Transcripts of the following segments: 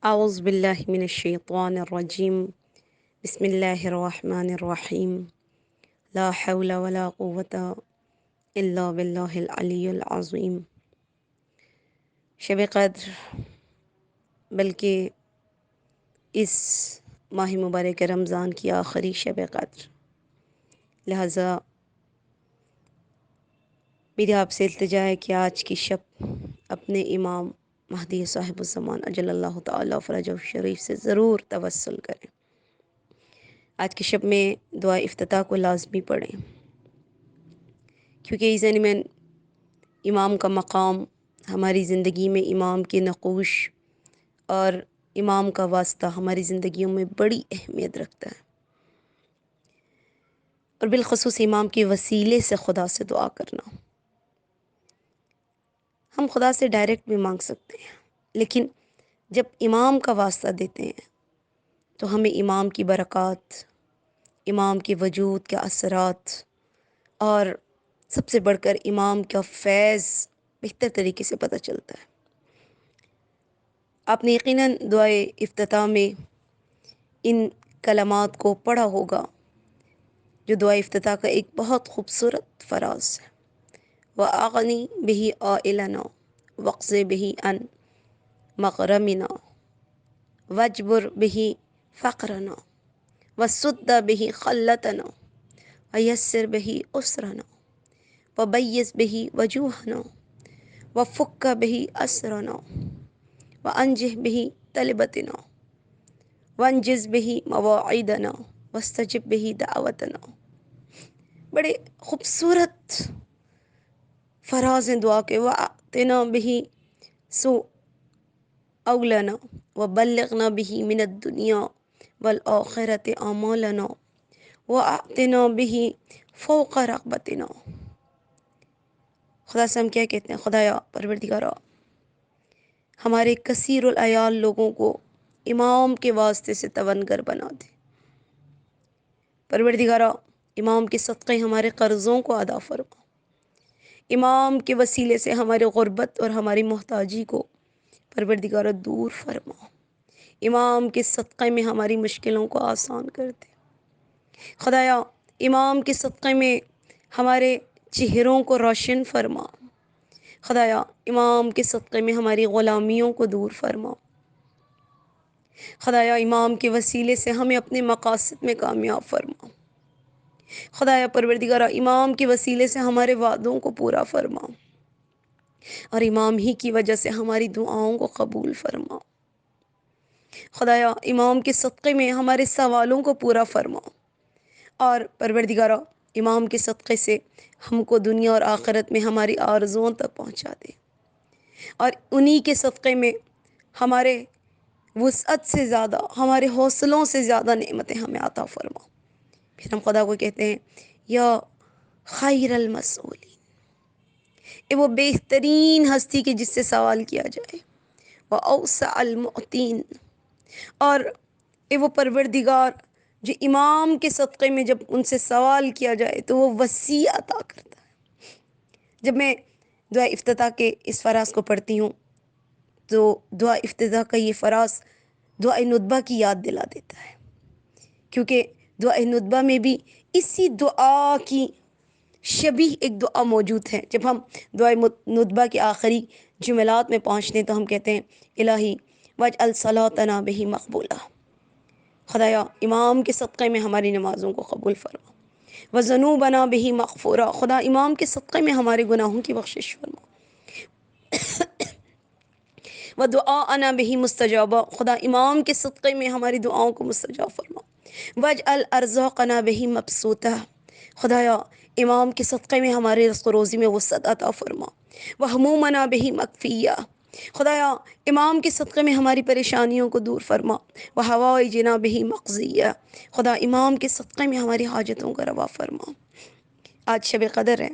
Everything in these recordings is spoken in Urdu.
أعوذ بالله من الشيطان الرجيم. بسم الله الرحمن الرحيم. لا حول ولا قوة إلا بالله العلی العظیم. شب قدر بلکہ اس ماہ مبارک رمضان کی آخری شب قدر، لہذا میری آپ سے التجا ہے کہ آج کی شب اپنے امام مہدی صاحب الزمان اجل اللہ تعالیٰ فرجہ شریف سے ضرور توسل کریں. آج کی شب میں دعا افتتاح کو لازمی پڑھیں، کیونکہ ایزن میں امام کا مقام ہماری زندگی میں امام کے نقوش اور امام کا واسطہ ہماری زندگیوں میں بڑی اہمیت رکھتا ہے، اور بالخصوص امام کے وسیلے سے خدا سے دعا کرنا. ہم خدا سے ڈائریکٹ بھی مانگ سکتے ہیں، لیکن جب امام کا واسطہ دیتے ہیں تو ہمیں امام کی برکات، امام کے وجود کے اثرات اور سب سے بڑھ کر امام کا فیض بہتر طریقے سے پتہ چلتا ہے. آپ نے یقیناً دعائے افتتاح میں ان کلمات کو پڑھا ہوگا، جو دعائے افتتاح کا ایک بہت خوبصورت فراز ہے. وَأَغْنِ بِهِ عَائِلَنَا وَاقْضِ بِهِ عَنْ مَغْرَمِنَا وَاجْبُرْ بِهِ فَقْرَنَا وَسُدَّ بِهِ خَلَّتَنَا وَيَسِّرْ بِهِ أُسْرَنَا وَبَيِّضْ بِهِ وَجُوهَنَا وَفُكَّ بِهِ أَسْرَنَا وَأَنْجِحْ بِهِ طَلْبَتَنَا وَانْجِزْ بِهِ مَوَاعِدَنَا وَاسْتَجِبْ بِهِ دعوتنا. بڑے خوبصورت فراز ہیں دعا کے. وَأَعْطِنَا بِهِ سُؤْلَنَا وَبَلِّغْنَا بِهِ مِنَ الدُّنْيَا وَالْآخِرَةِ آمَالَنَا وَأَعْطِنَا بِهِ فَوْقَ رَغْبَتِنَا. خدا سے ہم کیا کہتے ہیں؟ خدایا پروردگارا، ہمارے کثیر العیال لوگوں کو امام کے واسطے سے توانگر بنا دے. پروردگارا، امام کے صدقے ہمارے قرضوں کو ادا فرما. امام کے وسیلے سے ہمارے غربت اور ہماری محتاجی کو پروردگارا دور فرما. امام کے صدقے میں ہماری مشکلوں کو آسان کر دے. خدایا، امام کے صدقے میں ہمارے چہروں کو روشن فرما. خدایا، امام کے صدقے میں ہماری غلامیوں کو دور فرما. خدایا، امام کے وسیلے سے ہمیں اپنے مقاصد میں کامیاب فرما. خدایا پروردگارہ، امام کے وسیلے سے ہمارے وعدوں کو پورا فرما، اور امام ہی کی وجہ سے ہماری دعاؤں کو قبول فرما. خدایا، امام کے صدقے میں ہمارے سوالوں کو پورا فرما، اور پروردگارہ، امام کے صدقے سے ہم کو دنیا اور آخرت میں ہماری آرزوؤں تک پہنچا دے، اور انہی کے صدقے میں ہمارے وسعت سے زیادہ، ہمارے حوصلوں سے زیادہ نعمتیں ہمیں عطا فرما. پھر ہم خدا کو کہتے ہیں یا خیر المسئولین، اے وہ بہترین ہستی کی جس سے سوال کیا جائے. وہ اوسع المعطین، اور اے وہ پروردگار جو امام کے صدقے میں جب ان سے سوال کیا جائے تو وہ وسیع عطا کرتا ہے. جب میں دعا افتتاح کے اس فراز کو پڑھتی ہوں تو دعا افتتاح کا یہ فراز دعا ندبہ کی یاد دلا دیتا ہے، کیونکہ دعا ندبہ میں بھی اسی دعا کی شبیہ ایک دعا موجود ہے. جب ہم دعا ندبہ کے آخری جملات میں پہنچتے ہیں تو ہم کہتے ہیں الہی واجعل صلاتنا بہ مقبولہ. خدایا، امام کے صدقے میں ہماری نمازوں کو قبول فرما. وذنوبنا بہ مغفورہ، خدا امام کے صدقے میں ہمارے گناہوں کی بخشش فرما. ودعاءنا بہ مستجابہ، خدا امام کے صدقے میں ہماری دعاؤں کو مستجاب فرما. واجعل ارزاقنا بہ مبسوطہ، خدایا امام کے صدقے میں ہمارے رزق و روزی میں وسعت عطا فرما. وہمومنا بہ مکفیہ، خدایا امام کے صدقے میں ہماری پریشانیوں کو دور فرما. وحوائجنا بہ مقضیہ، خدا امام کے صدقے میں ہماری حاجتوں کو روا فرما. آج شب قدر ہے،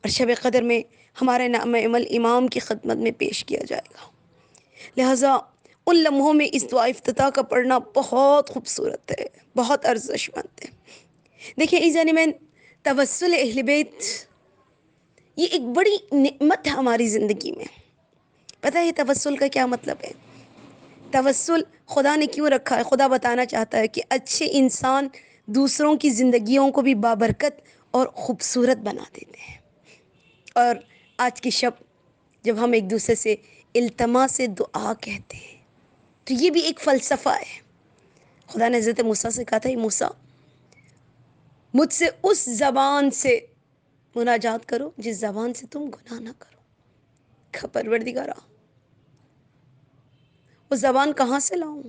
اور شب قدر میں ہمارا نام عمل امام کی خدمت میں پیش کیا جائے گا. لہٰذا ان لمحوں میں اس دعا افتتاح کا پڑھنا بہت خوبصورت ہے، بہت ارزش مند ہے. دیکھیں ایزانی میں توسل اہل بیت یہ ایک بڑی نعمت ہے ہماری زندگی میں. پتہ ہے توسل کا کیا مطلب ہے؟ توسل خدا نے کیوں رکھا ہے؟ خدا بتانا چاہتا ہے کہ اچھے انسان دوسروں کی زندگیوں کو بھی بابرکت اور خوبصورت بنا دیتے ہیں۔ اور آج کی شب جب ہم ایک دوسرے سے التماس سے دعا کہتے ہیں تو یہ بھی ایک فلسفہ ہے۔ خدا نے حضرت موسیٰ سے کہا تھا، موسیٰ مجھ سے اس زبان سے مناجات کرو جس زبان سے تم گناہ نہ کرو۔ کہا پروردگارا وہ زبان کہاں سے لاؤں؟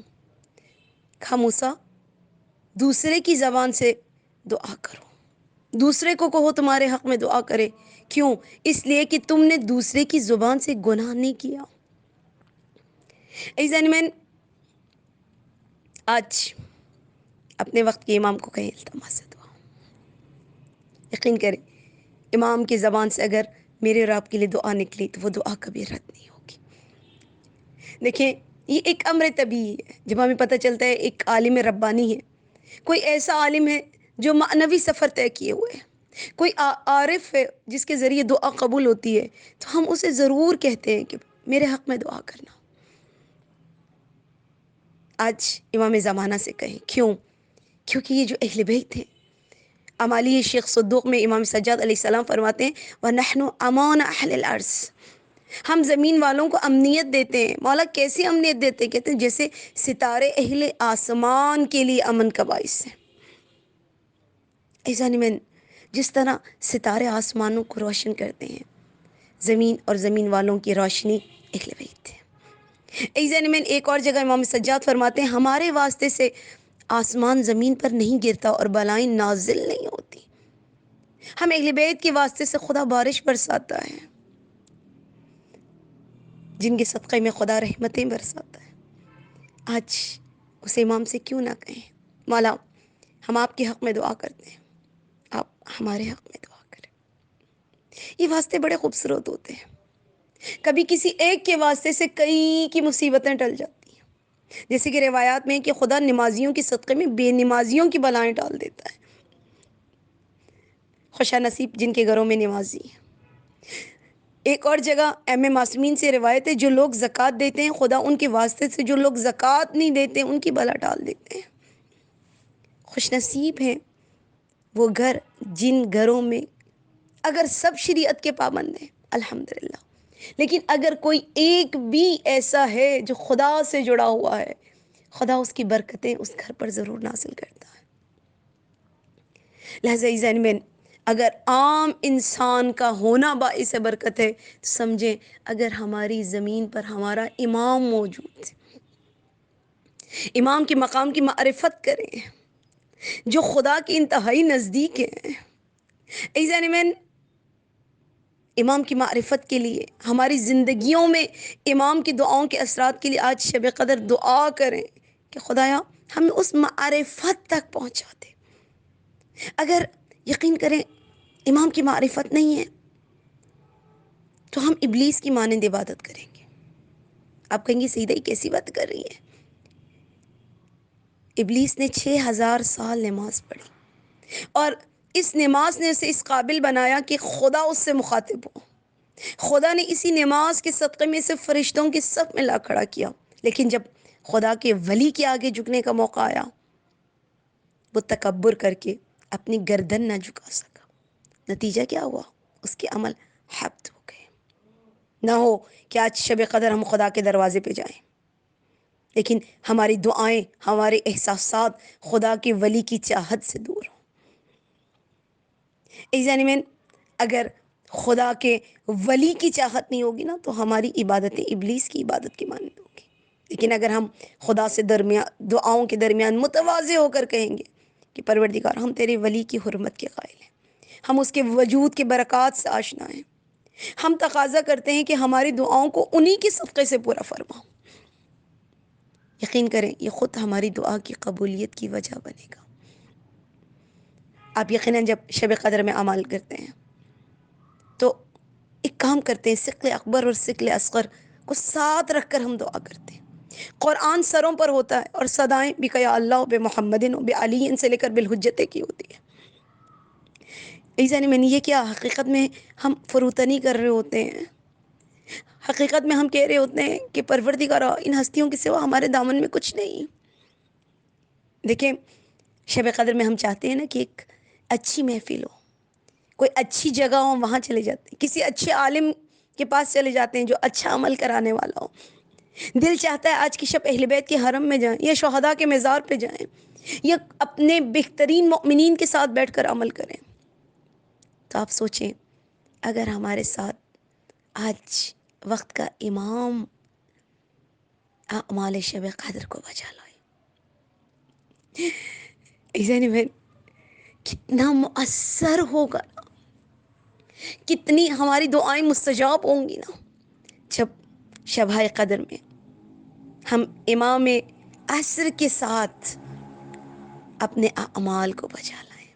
کہا موسیٰ دوسرے کی زبان سے دعا کرو، دوسرے کو کہو تمہارے حق میں دعا کرے۔ کیوں؟ اس لیے کہ تم نے دوسرے کی زبان سے گناہ نہیں کیا۔ ایزن میں آج اپنے وقت کے امام کو کہیں التماس سے دعا، یقین کریں امام کی زبان سے اگر میرے اور آپ کے لیے دعا نکلی تو وہ دعا کبھی رد نہیں ہوگی۔ دیکھیں یہ ایک امر طبیعی ہے۔ جب ہمیں پتہ چلتا ہے ایک عالم ربانی ہے، کوئی ایسا عالم ہے جو معنوی سفر طے کیے ہوئے ہے، کوئی عارف ہے جس کے ذریعے دعا قبول ہوتی ہے، تو ہم اسے ضرور کہتے ہیں کہ میرے حق میں دعا کرنا۔ آج امام زمانہ سے کہیں، کیوں؟ کیونکہ یہ جو اہل بیت ہیں، امالی شیخ صدوق میں امام سجاد علیہ السلام فرماتے ہیں وَنَحْنُ أَمَانَ أَهْلِ الْأَرْضِ، ہم زمین والوں کو امنیت دیتے ہیں۔ مولا کیسی امنیت دیتے ہیں؟ کہتے ہیں جیسے ستارے اہل آسمان کے لیے امن کا باعث ہیں۔ ایسا نہیں، جس طرح ستارے آسمانوں کو روشن کرتے ہیں، زمین اور زمین والوں کی روشنی اہل بیت ہے۔ ایزن میں ایک اور جگہ امام سجاد فرماتے ہیں ہمارے واسطے سے آسمان زمین پر نہیں گرتا اور بلائیں نازل نہیں ہوتی۔ ہم اہل بیت کے واسطے سے خدا بارش برساتا ہے، جن کے صدقے میں خدا رحمتیں برساتا ہے۔ آج اس امام سے کیوں نہ کہیں مولا ہم آپ کے حق میں دعا کرتے ہیں، آپ ہمارے حق میں دعا کریں۔ یہ واسطے بڑے خوبصورت ہوتے ہیں۔ کبھی کسی ایک کے واسطے سے کئی کی مصیبتیں ٹل جاتی ہیں، جیسے کہ روایات میں کہ خدا نمازیوں کے صدقے میں بے نمازیوں کی بلائیں ٹال دیتا ہے۔ خوشا نصیب جن کے گھروں میں نمازی ہیں۔ ایک اور جگہ ایم معصومین سے روایت ہے جو لوگ زکوٰۃ دیتے ہیں خدا ان کے واسطے سے جو لوگ زکوٰۃ نہیں دیتے ان کی بلا ٹال دیتے ہیں۔ خوش نصیب ہیں وہ گھر جن گھروں میں اگر سب شریعت کے پابند ہیں الحمدللہ، لیکن اگر کوئی ایک بھی ایسا ہے جو خدا سے جڑا ہوا ہے، خدا اس کی برکتیں اس گھر پر ضرور نازل کرتا ہے۔ لہذا ذہن میں اگر عام انسان کا ہونا باعث برکت ہے تو سمجھیں اگر ہماری زمین پر ہمارا امام موجود ہے، امام کے مقام کی معرفت کریں جو خدا کے انتہائی نزدیک ہیں۔ ایزن میں امام کی معرفت کے لیے ہماری زندگیوں میں امام کی دعاؤں کے اثرات کے لیے آج شب قدر دعا کریں کہ خدایا ہمیں اس معرفت تک پہنچا دے۔ اگر یقین کریں امام کی معرفت نہیں ہے تو ہم ابلیس کی مانند عبادت کریں گے۔ آپ کہیں گے سیدھا ہی کیسی بات کر رہی ہے؟ ابلیس نے 6000 سال نماز پڑھی اور اس نماز نے اسے اس قابل بنایا کہ خدا اس سے مخاطب ہو۔ خدا نے اسی نماز کے صدقے میں سے فرشتوں کی صف میں لا کھڑا کیا، لیکن جب خدا کے ولی کے آگے جھکنے کا موقع آیا وہ تکبر کر کے اپنی گردن نہ جھکا سکا۔ نتیجہ کیا ہوا؟ اس کے عمل حبط ہو گئے۔ نہ ہو کہ آج شب قدر ہم خدا کے دروازے پہ جائیں لیکن ہماری دعائیں، ہمارے احساسات خدا کے ولی کی چاہت سے دور ہوں۔ ایزانی میں اگر خدا کے ولی کی چاہت نہیں ہوگی نا تو ہماری عبادتیں ابلیس کی عبادت کی مانند ہوگی۔ لیکن اگر ہم خدا سے دعاؤں کے درمیان متواضع ہو کر کہیں گے کہ پروردگار ہم تیرے ولی کی حرمت کے قائل ہیں، ہم اس کے وجود کے برکات سے آشنا ہیں، ہم تقاضا کرتے ہیں کہ ہماری دعاؤں کو انہی کے صدقے سے پورا فرما، یقین کریں یہ خود ہماری دعا کی قبولیت کی وجہ بنے گا۔ آپ یقیناً جب شب قدر میں اعمال کرتے ہیں تو ایک کام کرتے ہیں، ثقل اکبر اور ثقل اصغر کو ساتھ رکھ کر ہم دعا کرتے ہیں۔ قرآن سروں پر ہوتا ہے اور صدائیں بک یا اللہ بے محمدن و بے علی سے لے کر بالحجت کی ہوتی ہے۔ ایسا نہیں میں نے یہ کیا حقیقت میں ہم فروتنی کر رہے ہوتے ہیں، حقیقت میں ہم کہہ رہے ہوتے ہیں کہ پروردگارا ان ہستیوں کے سوا ہمارے دامن میں کچھ نہیں۔ دیکھیں شب قدر میں ہم چاہتے ہیں نا کہ ایک اچھی محفل ہو، کوئی اچھی جگہ ہو، وہاں چلے جاتے ہیں، کسی اچھے عالم کے پاس چلے جاتے ہیں جو اچھا عمل کرانے والا ہو۔ دل چاہتا ہے آج کی شب اہل بیت کے حرم میں جائیں، یا شہداء کے مزار پہ جائیں، یا اپنے بہترین مؤمنین کے ساتھ بیٹھ کر عمل کریں۔ تو آپ سوچیں اگر ہمارے ساتھ آج وقت کا امام اعمال شب قدر کو بچا لائے، ایسے میں کتنا مؤثر ہوگا نا، کتنی ہماری دعائیں مستجاب ہوں گی نا جب شبۂ قدر میں ہم امام عصر کے ساتھ اپنے اعمال کو بچا لائیں۔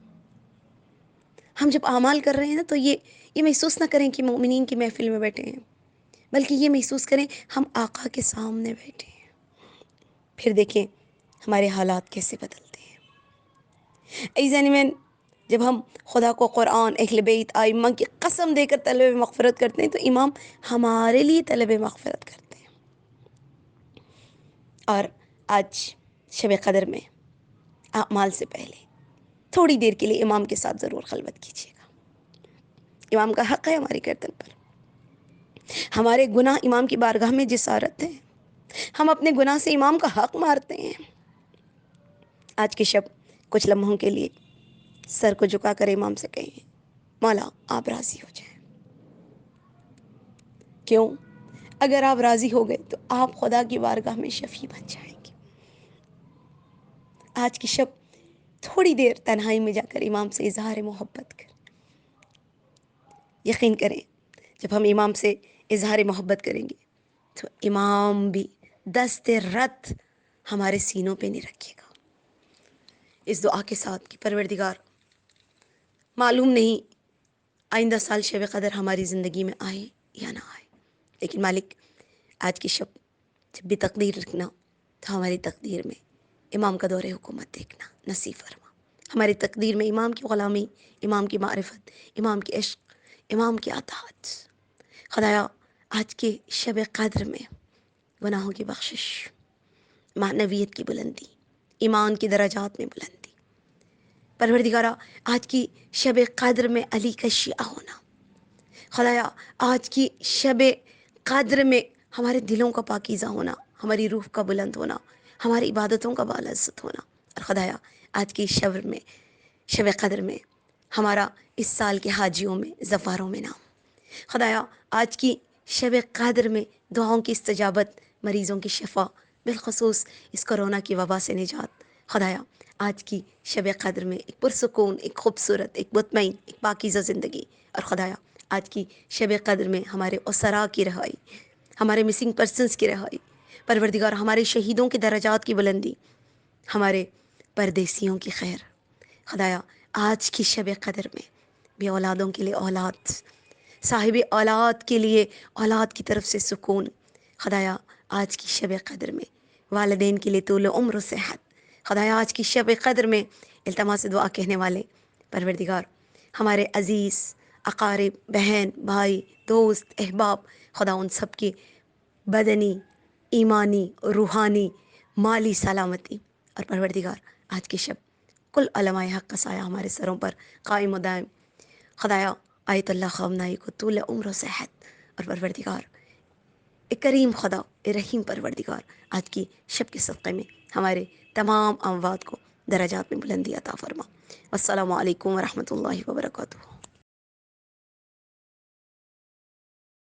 ہم جب اعمال کر رہے ہیں نا تو یہ محسوس نہ کریں کہ مومنین کی محفل میں بیٹھے ہیں، بلکہ یہ محسوس کریں ہم آقا کے سامنے بیٹھے ہیں۔ پھر دیکھیں ہمارے حالات کیسے بدلتے ہیں۔ ایزانی میں جب ہم خدا کو قرآن، اہل بیت، ائمہ کی قسم دے کر طلب مغفرت کرتے ہیں تو امام ہمارے لیے طلب مغفرت کرتے ہیں۔ اور آج شب قدر میں اعمال سے پہلے تھوڑی دیر کے لیے امام کے ساتھ ضرور خلوت کیجیے گا۔ امام کا حق ہے ہماری گردن پر، ہمارے گناہ امام کی بارگاہ میں جسارت ہے، ہم اپنے گناہ سے امام کا حق مارتے ہیں۔ آج کی شب کچھ لمحوں کے لیے سر کو جھکا کر امام سے کہیں مولا آپ راضی ہو جائیں۔ کیوں؟ اگر آپ راضی ہو گئے تو آپ خدا کی بارگاہ میں شفیع بن جائیں گے۔ آج کی شب تھوڑی دیر تنہائی میں جا کر امام سے اظہار محبت کر، یقین کریں جب ہم امام سے اظہار محبت کریں گے تو امام بھی دست رت ہمارے سینوں پہ نہیں رکھے گا، اس دعا کے ساتھ کہ پروردگار معلوم نہیں آئندہ سال شب قدر ہماری زندگی میں آئے یا نہ آئے، لیکن مالک آج کی شب جب بھی تقدیر رکھنا تو ہماری تقدیر میں امام کا دور حکومت دیکھنا نصیب فرما، ہماری تقدیر میں امام کی غلامی، امام کی معرفت، امام کی عشق، امام کی اطاعت۔ خدایا آج کے شب قدر میں گناہوں کی بخشش، معنویت کی بلندی، ایمان کی درجات میں بلندی، پروردگارہ آج کی شب قدر میں علی کا شیعہ ہونا، خدایا آج کی شب قدر میں ہمارے دلوں کا پاکیزہ ہونا، ہماری روح کا بلند ہونا، ہماری عبادتوں کا بالعزت ہونا، اور خدایا آج کی شب قدر میں ہمارا اس سال کے حاجیوں میں زفاروں میں نام، خدایا آج کی شب قدر میں دعاؤں کی استجابت، مریضوں کی شفا، بالخصوص اس کرونا کی وبا سے نجات، خدایا آج کی شب قدر میں ایک پرسکون، ایک خوبصورت، ایک مطمئن، ایک پاکیزہ زندگی، اور خدایا آج کی شب قدر میں ہمارے اسرا کی رہائی، ہمارے مسنگ پرسنس کی رہائی، پروردگار ہمارے شہیدوں کے درجات کی بلندی، ہمارے پردیسیوں کی خیر، خدایا آج کی شب قدر میں بے اولادوں کے لیے اولاد، صاحب اولاد کے لیے اولاد کی طرف سے سکون، خدایا آج کی شب قدر میں والدین کے لیے طول عمر و صحت، خدایا آج کی شب قدر میں التماس دعا کہنے والے پروردگار ہمارے عزیز اقارب، بہن، بھائی، دوست، احباب، خدا ان سب کی بدنی، ایمانی، روحانی، مالی سلامتی، اور پروردگار آج کی شب کل علماء حق کا سایہ ہمارے سروں پر قائم و دائم، خدایا آیت اللہ خامنائی کو طول عمر و صحت، اور پروردگار اے کریم خدا، اے رحیم پروردگار آج کی شب کے صدقے میں ہمارے تمام اموات کو درجات میں بلندی عطا فرما۔ السلام علیکم ورحمۃ اللہ وبرکاتہ۔